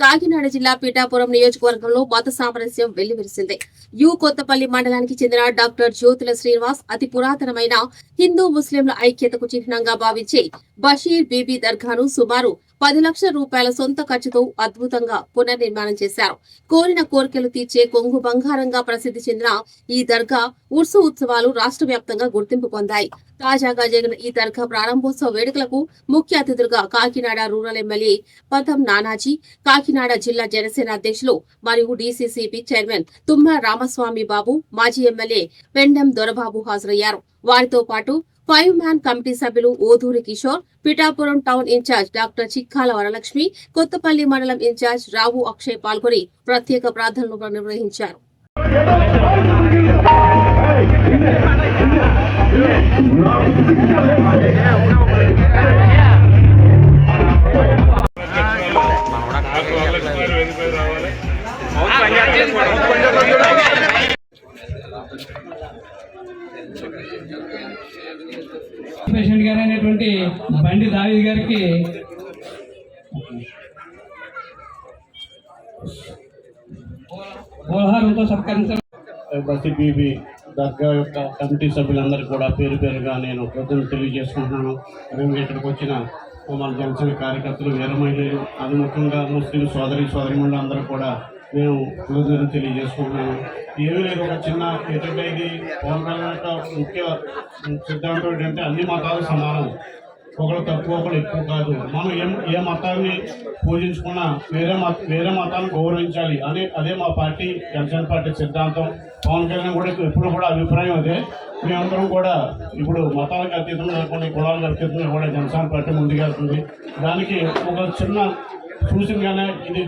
కాకినాడ జిల్లా పీఠాపురం నియోజకవర్గంలో మత సామరస్యం వెల్లివిరిసింది. కొత్తపల్లి మండలానికి చెందిన డాక్టర్ జ్యోతుల శ్రీనివాస్ అతి పురాతనమైన హిందూ ముస్లింల ఐక్యతకు చిహ్నంగా భావించి బషీర్ బీబీ దర్గాను సుమారు 10 లక్షల రూపాయల సొంత ఖర్చుతో అద్భుతంగా పునర్నిర్మాణం చేశారు. కోరిన కోరికలు తీర్చే కొంగు బంగారంగా ప్రసిద్ధి చెందిన ఈ దర్గా ఉర్సు ఉత్సవాలు రాష్ట్ర వ్యాప్తంగా గుర్తింపు పొందాయి. తాజాగా జరిగిన ఈ దర్గా ప్రారంభోత్సవ వేడుకలకు ముఖ్య అతిథులుగా కాకినాడ రూరల్ ఎమ్మెల్యే పథం నానాజీ, కాకినాడ జిల్లా జనసేన అధ్యక్షులు మరియు డీసీసీబీ చైర్మన్ తుమ్మల రామస్వామి బాబు, మాజీ ఎమ్మెల్యే పెండెం దొరబాబు హాజరయ్యారు. వారితో పాటు 5 మ్యాన్ కమిటీ సభ్యులు Oduri Kishore, Pithapuram town incharge doctor Chikkala Varalakshmi, Kothapalli మండలం ఇన్ఛార్జ్ రావు అక్షయ్ పాల్గొని ప్రత్యేక ప్రార్థనలు నిర్వహించారు. పేషెంట్ గారు అయినటువంటి బండి దావీద్ గారికి పోహారంతో సత్కరించారు. బసి బీబీ దర్గా యొక్క కమిటీ సభ్యులందరికీ కూడా పేరు పేరుగా నేను కృతజ్ఞతలు తెలియజేసుకుంటున్నాను. ఇక్కడికి వచ్చిన మన జనసేన కార్యకర్తలు, వీర మహిళలు, అది ముఖ్యంగా ముస్లిం సోదరిమణులు అందరూ కూడా నేను కృతజ్ఞతలు తెలియజేసుకుంటున్నాను. ఏమీ లేదు, ఒక చిన్న ఏంటంటే ఇది పవన్ కళ్యాణ్ యొక్క ముఖ్య సిద్ధాంతం ఏంటంటే అన్ని మతాలు సమానం, ఒకరు తక్కువ ఒకరు ఎక్కువ కాదు. మనం ఏ మతాన్ని పూజించుకున్నా వేరే మతాన్ని గౌరవించాలి అని అదే మా పార్టీ జనసేన పార్టీ సిద్ధాంతం. పవన్ కళ్యాణ్ కూడా ఎప్పుడు కూడా అభిప్రాయం అదే. మేమందరం కూడా ఇప్పుడు మతాలకు అతీతంగా కొన్ని కులాలకు అతీతంగా కూడా జనసేన పార్టీ ముందుకెళ్తుంది. దానికి ఒక చిన్న సూచనగానే ఇది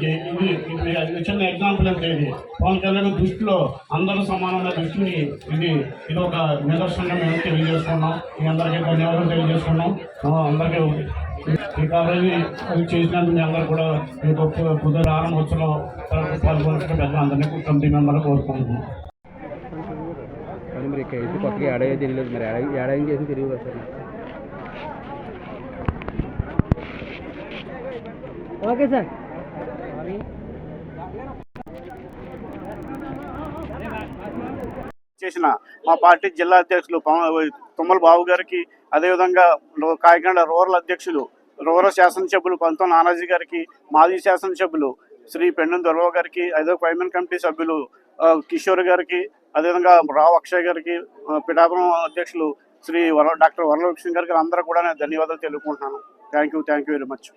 చిన్న ఎగ్జాంపుల్ అంటే ఇది పవన్ కళ్యాణ్ దృష్టిలో అందరూ సమానమైన దృష్టిని ఇది ఒక నిదర్శనంగా మేము తెలియజేసుకున్నాం. మీ అందరికీ ధన్యవాదాలు తెలియజేసుకున్నాం. అందరికీ ఈ కాలేజీ అది చేసినందుకు మీ అందరూ కూడా పొద్దున ఆరంభోత్సవంలో పాల్గొనడానికి పెద్ద అందరినీ కమిటీ మెంబర్లు కోరుకుంటున్నాం. మరి కొత్తగా ఏడాది తెలియదు, మరి ఏడాది చేసి తిరిగి వస్తారు. Okay sir. చేసిన మా పార్టీ జిల్లా అధ్యక్షులు తుమ్మల బాబు గారికి, అదేవిధంగా కాకినాడ రూరల్ అధ్యక్షులు రూరల్ శాసనసభ్యులు పంతం నానాజీ గారికి, మాజీ శాసనసభ్యులు శ్రీ పెండెం దొరబాబు గారికి, 5 మ్యాన్ కమిటీ సభ్యులు కిషోర్ గారికి, అదేవిధంగా రావు అక్షయ్ గారికి, పిఠాపురం అధ్యక్షులు డాక్టర్ వరలక్ష్మి గారికి అందరూ కూడా నేను ధన్యవాదాలు తెలుపుకుంటున్నాను. Thank you very much.